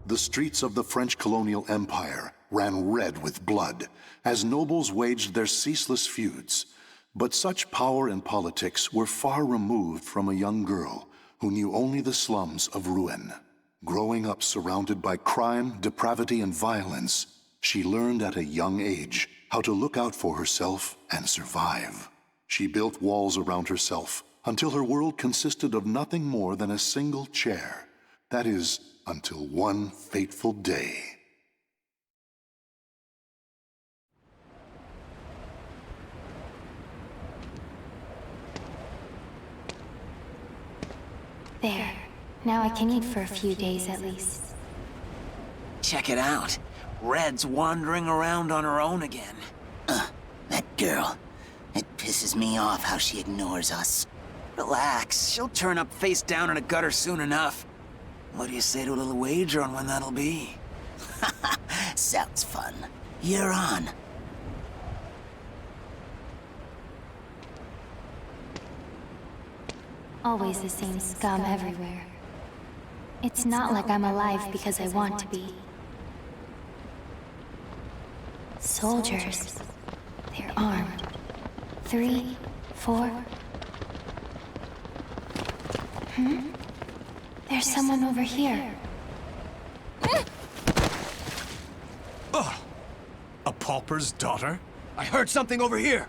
the streets of the French colonial empire ran red with blood as nobles waged their ceaseless feuds. But such power and politics were far removed from a young girl who knew only the slums of Rouen. Growing up surrounded by crime, depravity, and violence, she learned at a young age how to look out for herself and survive. She built walls around herself until her world consisted of nothing more than a single chair. That is, until one fateful day. There. Now I can eat for a few days at least. Check it out. Red's wandering around on her own again. That girl. It pisses me off how she ignores us. Relax, she'll turn up face down in a gutter soon enough. What do you say to a little wager on when that'll be? Sounds fun. You're on. Always the same scum everywhere. It's not like I'm alive because I want to be. Soldiers. They're armed. 3, 4. There's someone over here. A pauper's daughter? I heard something over here!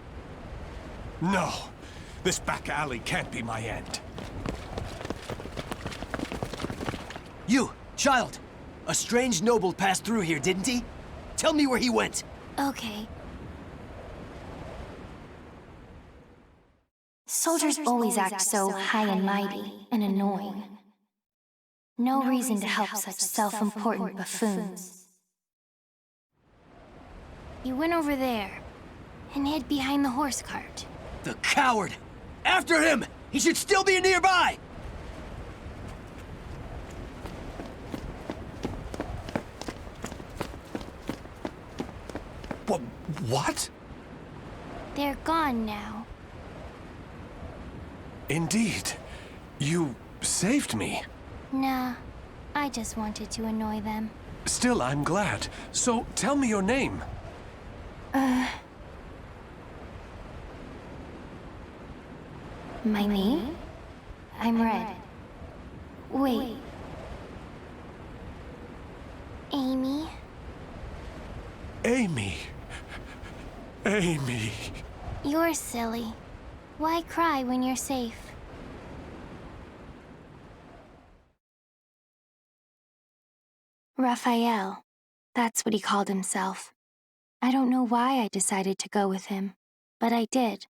No. This back alley can't be my end. You, child! A strange noble passed through here, didn't he? Tell me where he went! Okay. Soldiers always act so high and mighty and annoying. No reason to help such self-important buffoons. You went over there and hid behind the horse cart. The coward! After him! He should still be nearby! What? They're gone now. Indeed. You saved me. Nah, I just wanted to annoy them. Still, I'm glad. So, tell me your name. My name? I'm Red. Wait. Amy? Amy. Amy. You're silly. Why cry when you're safe? Raphael. That's what he called himself. I don't know why I decided to go with him, but I did.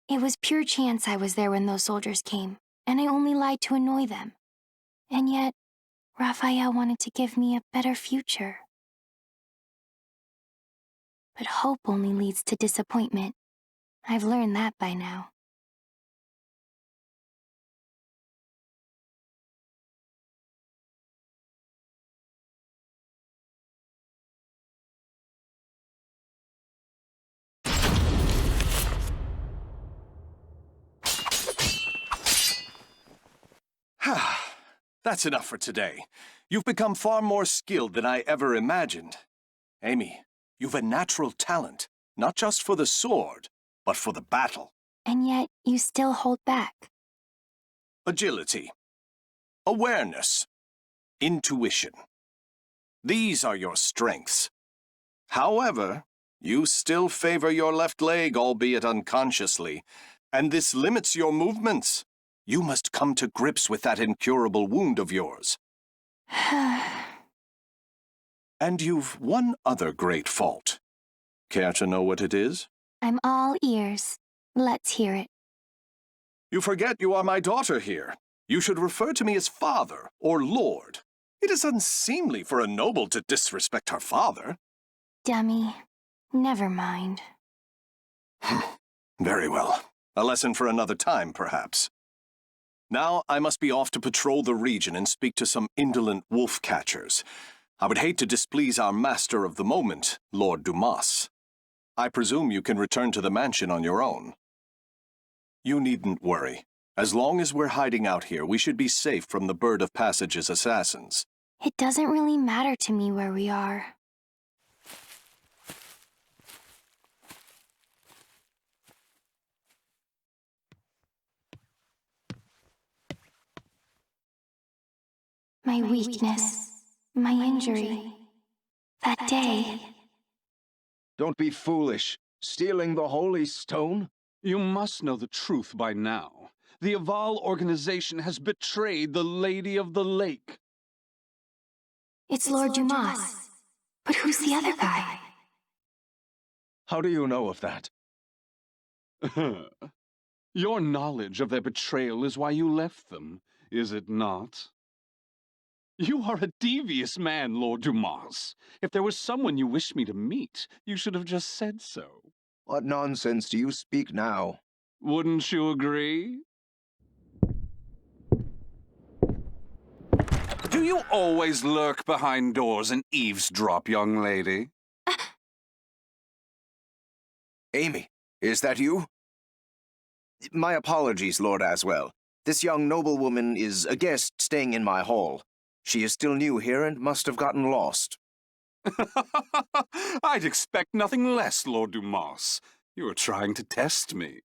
It was pure chance I was there when those soldiers came, and I only lied to annoy them. And yet, Raphael wanted to give me a better future. But hope only leads to disappointment. I've learned that by now. That's enough for today. You've become far more skilled than I ever imagined. Amy, you've a natural talent, not just for the sword, but for the battle. And yet, you still hold back. Agility, awareness, intuition. These are your strengths. However, you still favor your left leg, albeit unconsciously, and this limits your movements. You must come to grips with that incurable wound of yours. And you've one other great fault. Care to know what it is? I'm all ears. Let's hear it. You forget you are my daughter here. You should refer to me as father or lord. It is unseemly for a noble to disrespect her father. Dummy. Never mind. Very well. A lesson for another time, perhaps. Now I must be off to patrol the region and speak to some indolent wolf catchers. I would hate to displease our master of the moment, Lord Dumas. I presume you can return to the mansion on your own. You needn't worry. As long as we're hiding out here, we should be safe from the Bird of Passage's assassins. It doesn't really matter to me where we are. My weakness, my injury, that day. Don't be foolish. Stealing the holy stone? You must know the truth by now. The Aval organization has betrayed the Lady of the Lake. It's Lord Dumas. But who's the other guy? How do you know of that? Your knowledge of their betrayal is why you left them, is it not? You are a devious man, Lord Dumas. If there was someone you wished me to meet, you should have just said so. What nonsense do you speak now? Wouldn't you agree? Do you always lurk behind doors and eavesdrop, young lady? Amy, is that you? My apologies, Lord Aswell. This young noblewoman is a guest staying in my hall. She is still new here and must have gotten lost. I'd expect nothing less, Lord Dumas. You are trying to test me.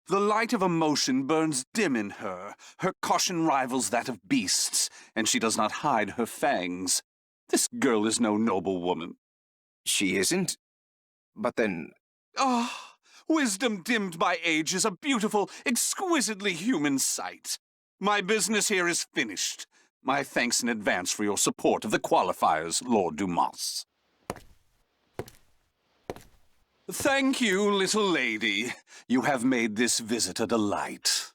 The light of emotion burns dim in her. Her caution rivals that of beasts, and she does not hide her fangs. This girl is no noble woman. She isn't? But then... Ah, wisdom dimmed by age is a beautiful, exquisitely human sight. My business here is finished. My thanks in advance for your support of the qualifiers, Lord Dumas. Thank you, little lady. You have made this visit a delight.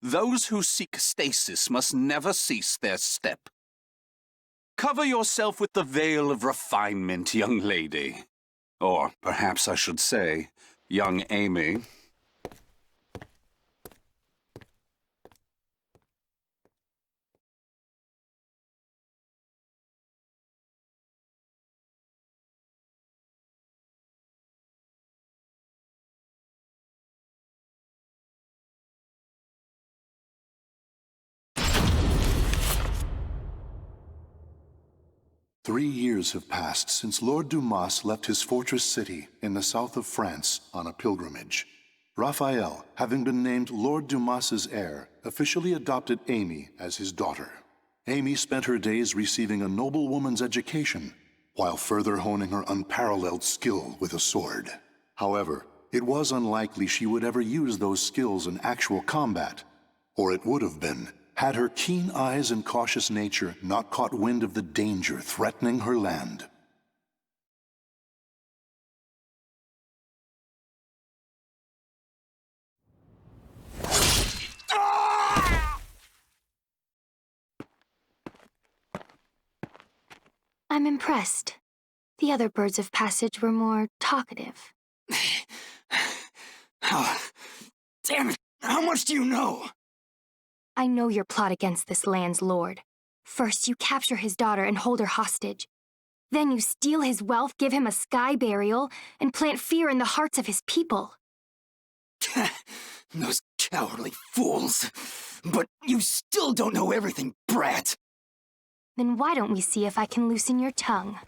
Those who seek stasis must never cease their step. Cover yourself with the veil of refinement, young lady. Or perhaps I should say, young Amy. Three years have passed since Lord Dumas left his fortress city in the south of France on a pilgrimage. Raphael, having been named Lord Dumas's heir, officially adopted Amy as his daughter. Amy spent her days receiving a noblewoman's education, while further honing her unparalleled skill with a sword. However, it was unlikely she would ever use those skills in actual combat, or it would have been, had her keen eyes and cautious nature not caught wind of the danger threatening her land. I'm impressed. The other birds of passage were more talkative. Oh, damn it! How much do you know? I know your plot against this land's lord. First, you capture his daughter and hold her hostage. Then you steal his wealth, give him a sky burial, and plant fear in the hearts of his people. Those cowardly fools. But you still don't know everything, brat. Then why don't we see if I can loosen your tongue?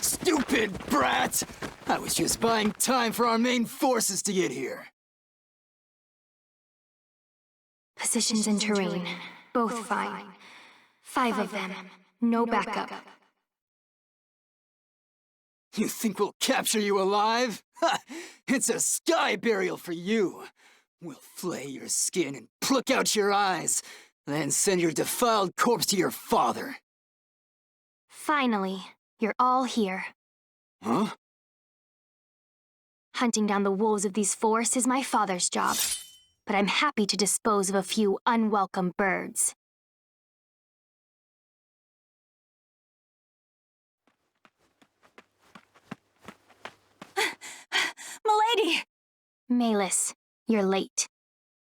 Stupid brat! I was just buying time for our main forces to get here. Positions and terrain, both fine. 5 of them, no backup. You think we'll capture you alive? Ha! It's a sky burial for you. We'll flay your skin and pluck out your eyes, then send your defiled corpse to your father. Finally, you're all here. Huh? Hunting down the wolves of these forests is my father's job, but I'm happy to dispose of a few unwelcome birds. Milady! Malis, you're late.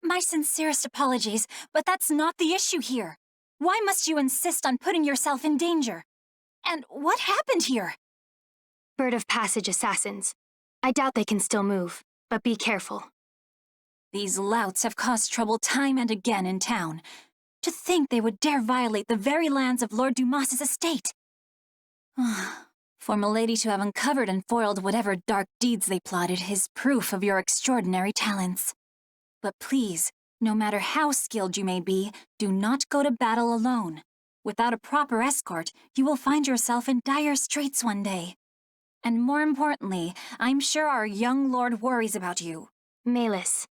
My sincerest apologies, but that's not the issue here. Why must you insist on putting yourself in danger? And what happened here? Bird of passage assassins. I doubt they can still move, but be careful. These louts have caused trouble time and again in town. To think they would dare violate the very lands of Lord Dumas's estate! For Milady to have uncovered and foiled whatever dark deeds they plotted is proof of your extraordinary talents. But please, no matter how skilled you may be, do not go to battle alone. Without a proper escort, you will find yourself in dire straits one day. And more importantly, I'm sure our young lord worries about you. Malus.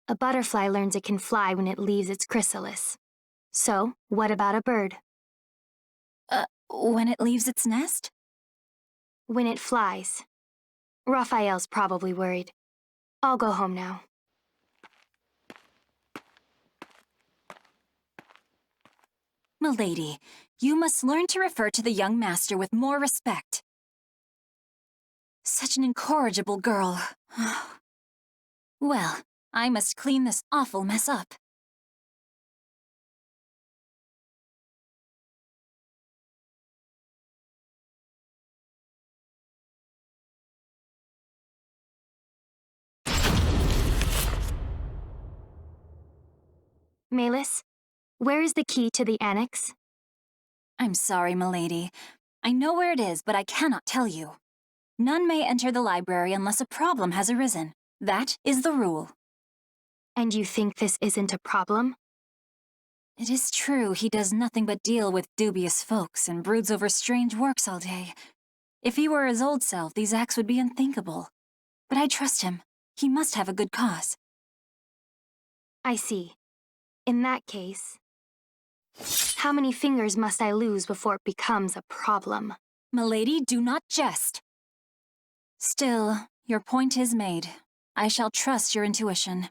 A butterfly learns it can fly when it leaves its chrysalis. So, what about a bird? When it leaves its nest? When it flies. Raphael's probably worried. I'll go home now. Milady, you must learn to refer to the young master with more respect. Such an incorrigible girl. Well, I must clean this awful mess up. Malus, where is the key to the annex? I'm sorry, milady. I know where it is, but I cannot tell you. None may enter the library unless a problem has arisen. That is the rule. And you think this isn't a problem? It is true he does nothing but deal with dubious folks and broods over strange works all day. If he were his old self, these acts would be unthinkable. But I trust him. He must have a good cause. I see. In that case, how many fingers must I lose before it becomes a problem? Milady, do not jest. Still, your point is made. I shall trust your intuition.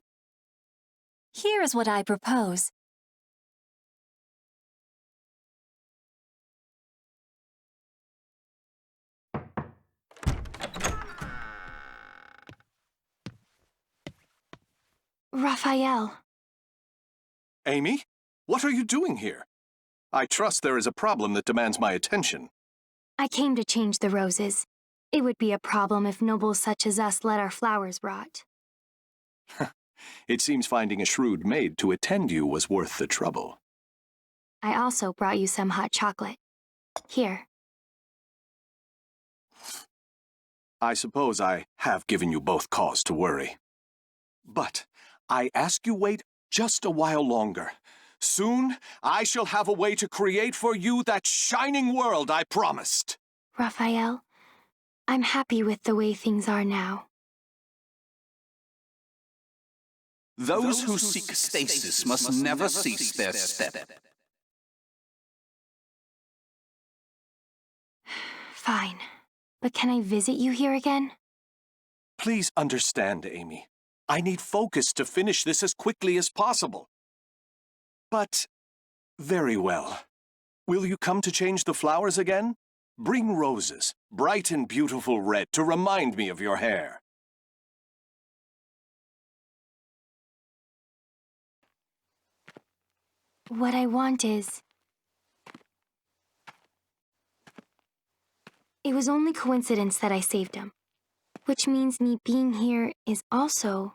Here is what I propose. Raphael. Amy, what are you doing here? I trust there is a problem that demands my attention. I came to change the roses. It would be a problem if nobles such as us let our flowers rot. It seems finding a shrewd maid to attend you was worth the trouble. I also brought you some hot chocolate. Here. I suppose I have given you both cause to worry. But I ask you wait just a while longer. Soon, I shall have a way to create for you that shining world I promised. Raphael, I'm happy with the way things are now. Those who seek stasis must never cease their step. Fine. But can I visit you here again? Please understand, Amy. I need focus to finish this as quickly as possible. But, very well. Will you come to change the flowers again? Bring roses, bright and beautiful red, to remind me of your hair. What I want is... It was only coincidence that I saved him. Which means me being here is also...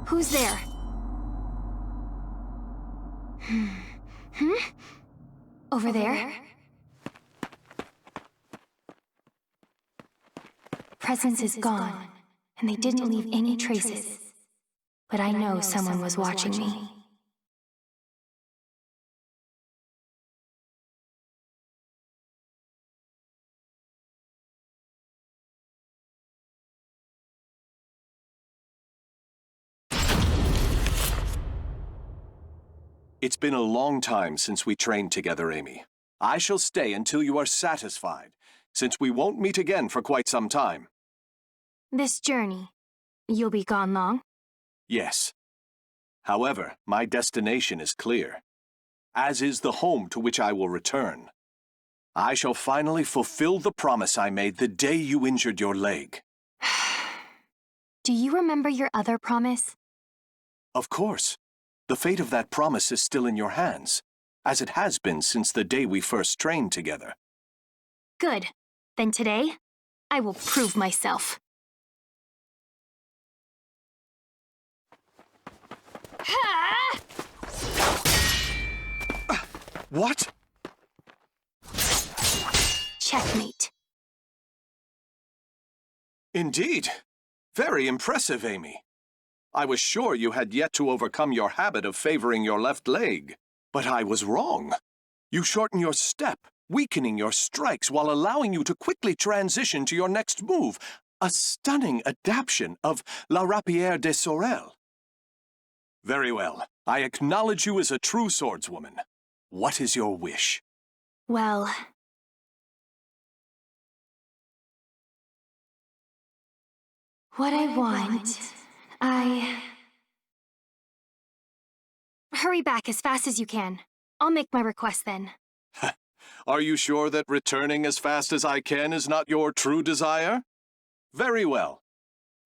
Who's there? Over there? Presence is gone, and they didn't leave any traces. But I know someone was watching me. It's been a long time since we trained together, Amy. I shall stay until you are satisfied, since we won't meet again for quite some time. This journey, you'll be gone long? Yes. However, my destination is clear, as is the home to which I will return. I shall finally fulfill the promise I made the day you injured your leg. Do you remember your other promise? Of course. The fate of that promise is still in your hands, as it has been since the day we first trained together. Good. Then today, I will prove myself. What? Checkmate. Indeed. Very impressive, Amy. I was sure you had yet to overcome your habit of favoring your left leg. But I was wrong. You shorten your step, weakening your strikes while allowing you to quickly transition to your next move. A stunning adaptation of La Rapière de Sorel. Very well. I acknowledge you as a true swordswoman. What is your wish? Well... what I want... Hurry back as fast as you can. I'll make my request then. Are you sure that returning as fast as I can is not your true desire? Very well.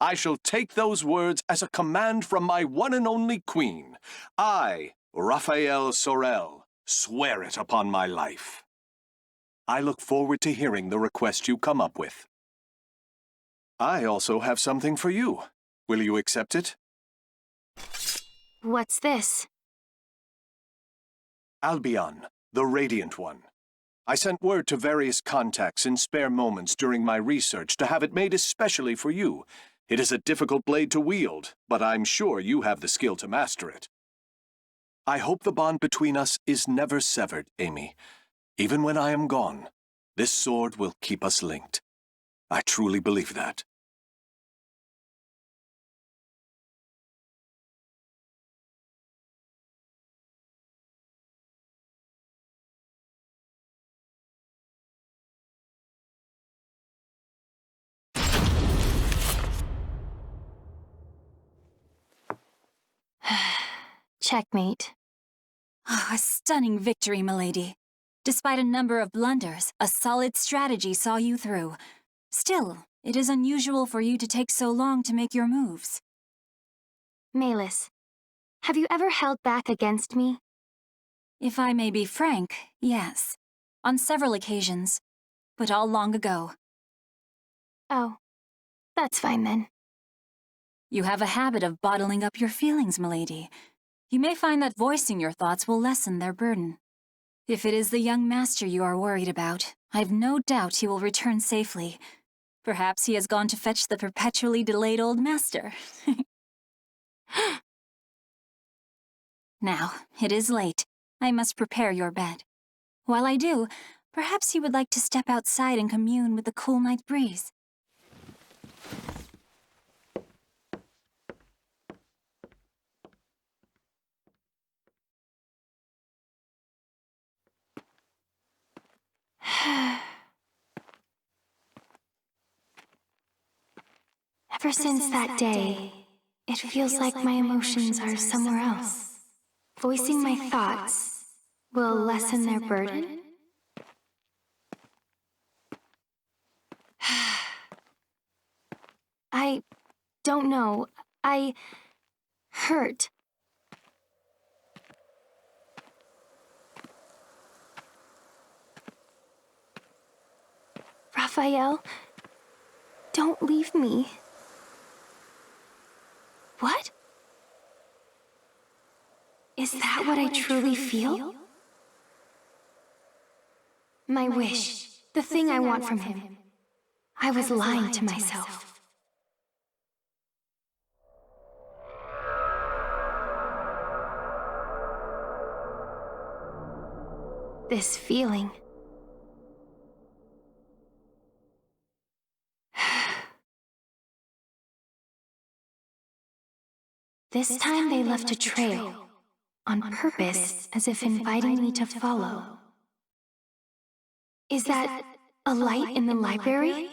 I shall take those words as a command from my one and only queen. I, Raphael Sorel, swear it upon my life. I look forward to hearing the request you come up with. I also have something for you. Will you accept it? What's this? Albion, the Radiant One. I sent word to various contacts in spare moments during my research to have it made especially for you. It is a difficult blade to wield, but I'm sure you have the skill to master it. I hope the bond between us is never severed, Amy. Even when I am gone, this sword will keep us linked. I truly believe that. Checkmate. A stunning victory, milady. Despite a number of blunders, a solid strategy saw you through. Still, it is unusual for you to take so long to make your moves. Melis, have you ever held back against me? If I may be frank, yes. On several occasions, but all long ago. Oh, that's fine then. You have a habit of bottling up your feelings, milady. You may find that voicing your thoughts will lessen their burden. If it is the young master you are worried about, I've no doubt he will return safely. Perhaps he has gone to fetch the perpetually delayed old master. Now, it is late. I must prepare your bed. While I do, perhaps you would like to step outside and commune with the cool night breeze. Ever since that day, it feels like my emotions are somewhere else. Voicing my thoughts will lessen their burden? I don't know. I hurt. Raphael, don't leave me. What? Is that what I truly feel? My wish, the thing I want from him. I was lying to myself. This feeling. This time they left a trail, on purpose, as if inviting me to follow. Is that a light in the library?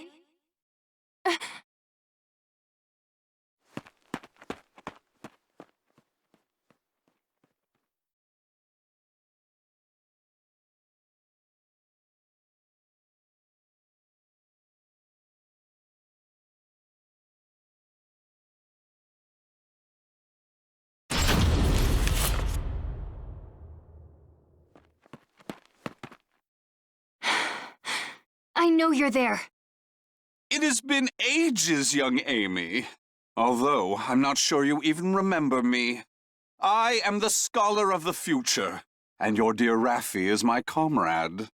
I know you're there. It has been ages, young Amy. Although, I'm not sure you even remember me. I am the scholar of the future, and your dear Raffi is my comrade.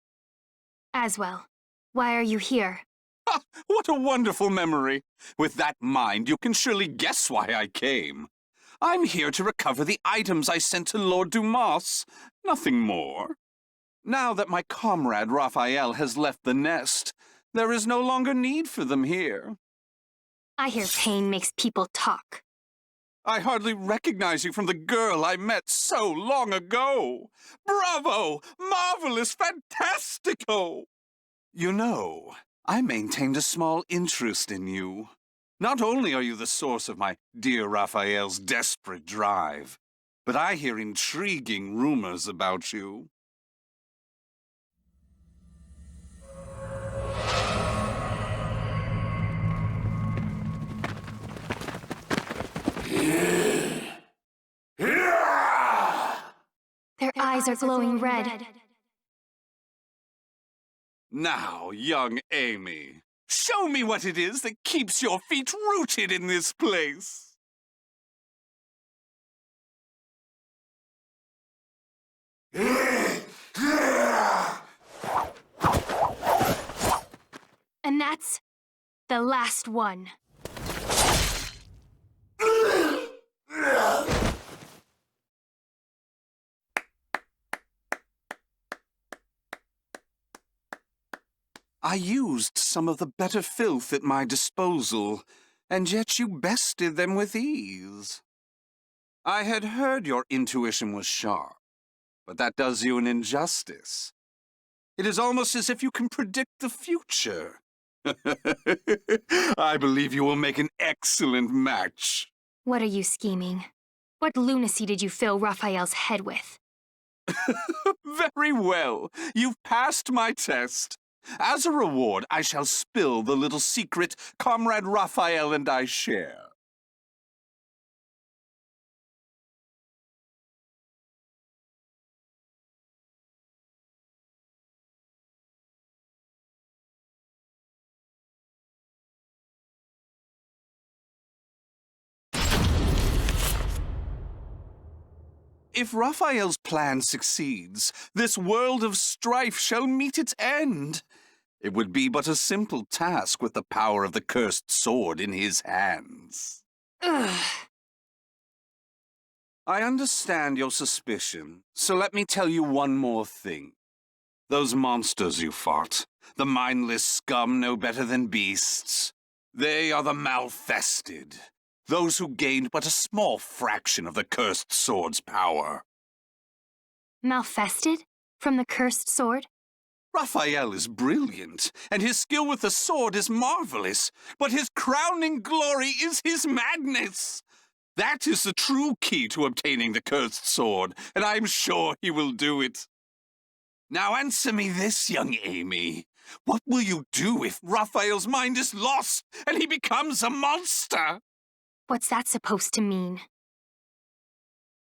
Aswell, why are you here? Ha! What a wonderful memory! With that mind, you can surely guess why I came. I'm here to recover the items I sent to Lord Dumas. Nothing more. Now that my comrade Raphael has left the nest, there is no longer need for them here. I hear pain makes people talk. I hardly recognize you from the girl I met so long ago. Bravo! Marvelous! Fantastico! You know, I maintained a small interest in you. Not only are you the source of my dear Raphael's desperate drive, but I hear intriguing rumors about you. Their eyes are glowing red. Now, young Amy, show me what it is that keeps your feet rooted in this place. And that's the last one. I used some of the better filth at my disposal, and yet you bested them with ease. I had heard your intuition was sharp, but that does you an injustice. It is almost as if you can predict the future. I believe you will make an excellent match. What are you scheming? What lunacy did you fill Raphael's head with? Very well. You've passed my test. As a reward, I shall spill the little secret Comrade Raphael and I share. If Raphael's plan succeeds, this world of strife shall meet its end. It would be but a simple task with the power of the cursed sword in his hands. Ugh. I understand your suspicion, so let me tell you one more thing. Those monsters you fought, the mindless scum no better than beasts, they are the malfested. Those who gained but a small fraction of the cursed sword's power. Malfested? From the cursed sword? Raphael is brilliant, and his skill with the sword is marvelous, but his crowning glory is his madness. That is the true key to obtaining the cursed sword, and I am sure he will do it. Now answer me this, young Amy. What will you do if Raphael's mind is lost and he becomes a monster? What's that supposed to mean?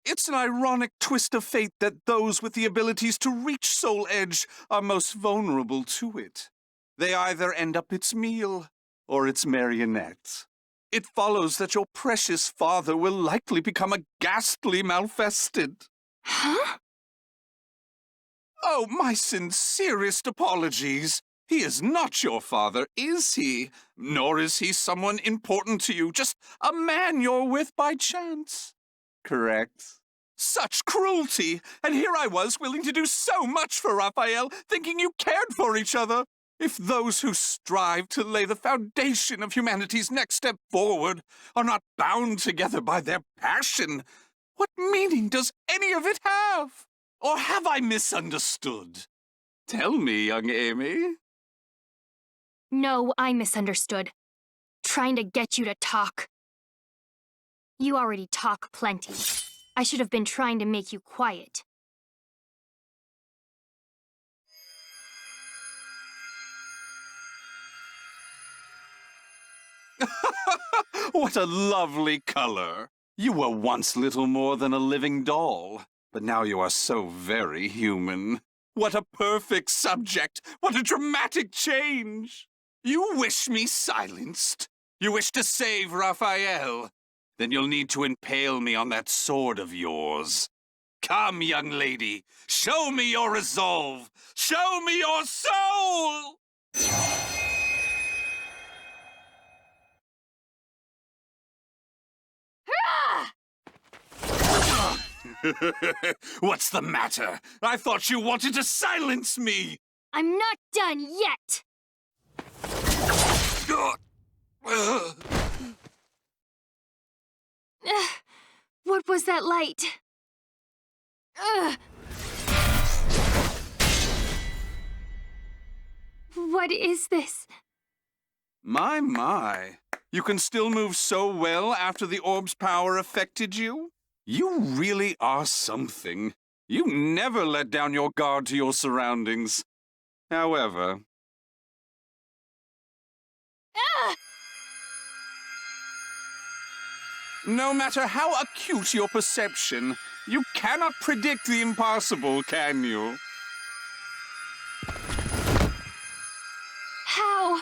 It's an ironic twist of fate that those with the abilities to reach Soul Edge are most vulnerable to it. They either end up its meal or its marionette. It follows that your precious father will likely become a ghastly malfested. Huh? Oh, my sincerest apologies. He is not your father, is he? Nor is he someone important to you, just a man you're with by chance. Correct? Such cruelty! And here I was, willing to do so much for Raphael, thinking you cared for each other. If those who strive to lay the foundation of humanity's next step forward are not bound together by their passion, what meaning does any of it have? Or have I misunderstood? Tell me, young Amy. No, I misunderstood. Trying to get you to talk. You already talk plenty. I should have been trying to make you quiet. What a lovely color. You were once little more than a living doll, but now you are so very human. What a perfect subject! What a dramatic change! You wish me silenced? You wish to save Raphael? Then you'll need to impale me on that sword of yours. Come, young lady, show me your resolve! Show me your soul! What's the matter? I thought you wanted to silence me! I'm not done yet! What was that light? What is this? My. You can still move so well after the orb's power affected you? You really are something. You never let down your guard to your surroundings. However... No matter how acute your perception, you cannot predict the impossible, can you? How?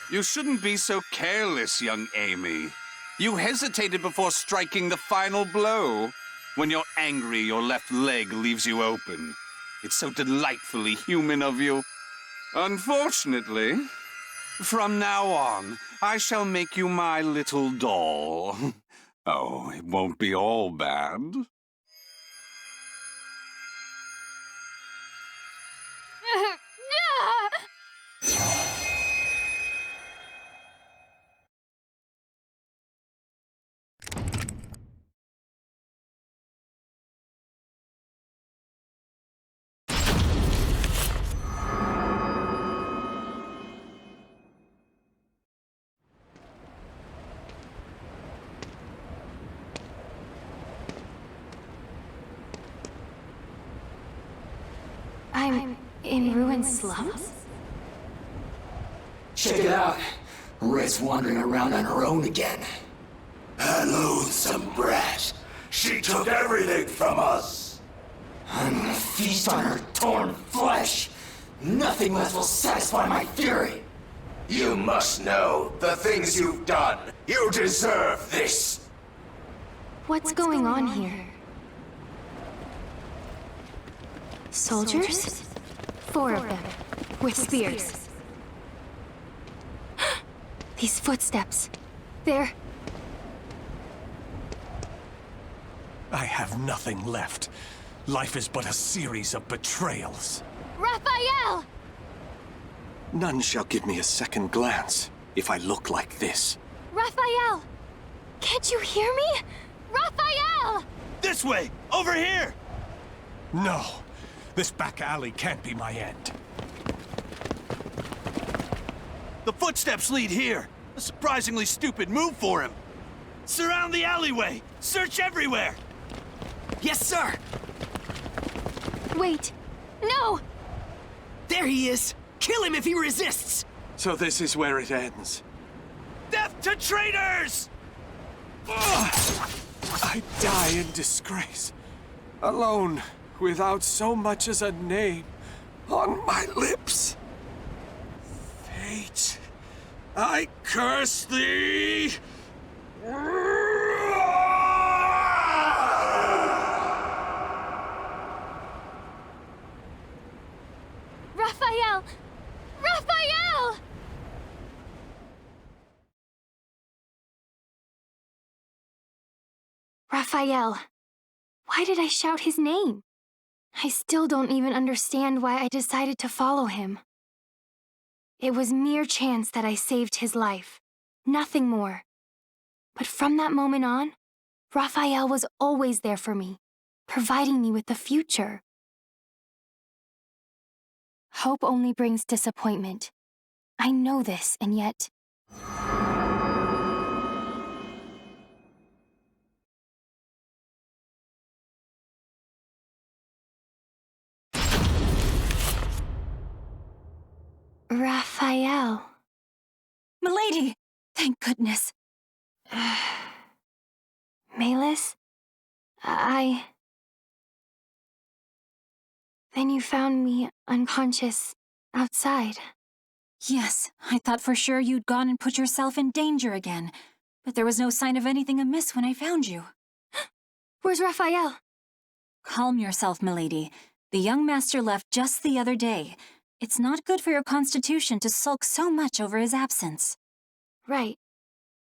You shouldn't be so careless, young Amy. You hesitated before striking the final blow. When you're angry, your left leg leaves you open. It's so delightfully human of you. Unfortunately, from now on, I shall make you my little doll. Oh, it won't be all bad. I'm in ruined slums? Check it out. Red's wandering around on her own again. A loathsome brat. She took everything from us. I'm gonna feast on her torn flesh. Nothing less will satisfy my fury. You must know the things you've done. You deserve this. What's going on here? Soldiers? 4 of them, with spears. These footsteps. They're... I have nothing left. Life is but a series of betrayals. Raphael! None shall give me a second glance if I look like this. Raphael! Can't you hear me? Raphael! This way! Over here! No. This back alley can't be my end. The footsteps lead here. A surprisingly stupid move for him. Surround the alleyway! Search everywhere! Yes, sir! Wait. No! There he is! Kill him if he resists! So this is where it ends. Death to traitors! I die in disgrace. Alone, without so much as a name on my lips. Fate, I curse thee! Raphael! Raphael! Raphael. Why did I shout his name? I still don't even understand why I decided to follow him. It was mere chance that I saved his life. Nothing more. But from that moment on, Raphael was always there for me, providing me with the future. Hope only brings disappointment. I know this, and yet... Raphael. Milady! Thank goodness. Malus? Then you found me unconscious outside. Yes, I thought for sure you'd gone and put yourself in danger again, but there was no sign of anything amiss when I found you. Where's Raphael? Calm yourself, milady. The young master left just the other day. It's not good for your constitution to sulk so much over his absence. Right.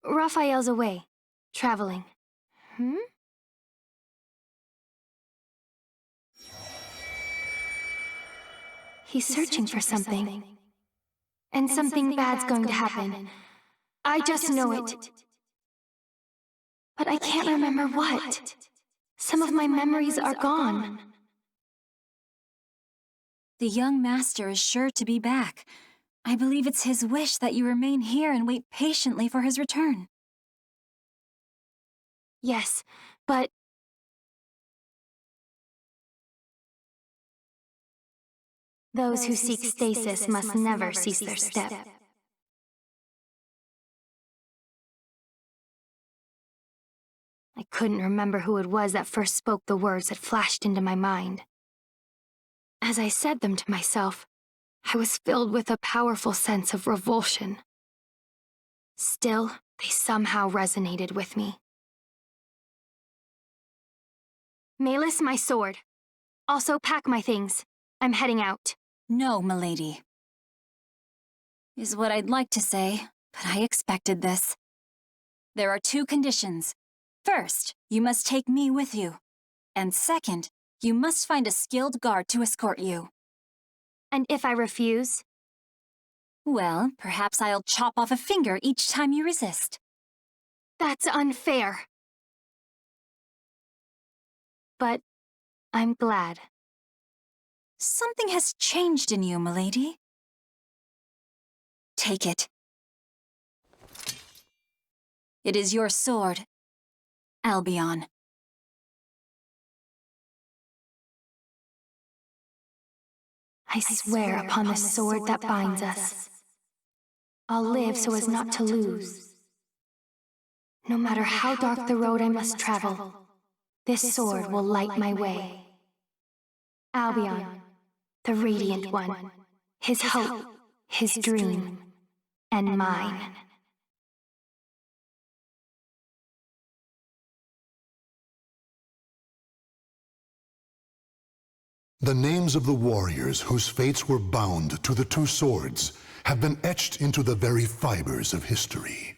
Raphael's away. Traveling. He's searching for something. And something bad's going to happen. I just know it. But I can't remember what. Some of my memories are gone. The young master is sure to be back. I believe it's his wish that you remain here and wait patiently for his return. Yes, but... Those who seek stasis must never cease their step. I couldn't remember who it was that first spoke the words that flashed into my mind. As I said them to myself, I was filled with a powerful sense of revulsion. Still, they somehow resonated with me. Malus, my sword. Also pack my things. I'm heading out. No, milady. Is what I'd like to say, but I expected this. There are 2 conditions. First, you must take me with you. And second, you must find a skilled guard to escort you. And if I refuse? Well, perhaps I'll chop off a finger each time you resist. That's unfair. But I'm glad. Something has changed in you, milady. Take it. It is your sword, Albion. I swear upon the sword that binds us. I'll live so as not to lose. No matter how dark the road I must travel, this sword will light my way. Albion, the Radiant One, his hope, his dream, and mine. The names of the warriors whose fates were bound to the 2 swords have been etched into the very fibers of history.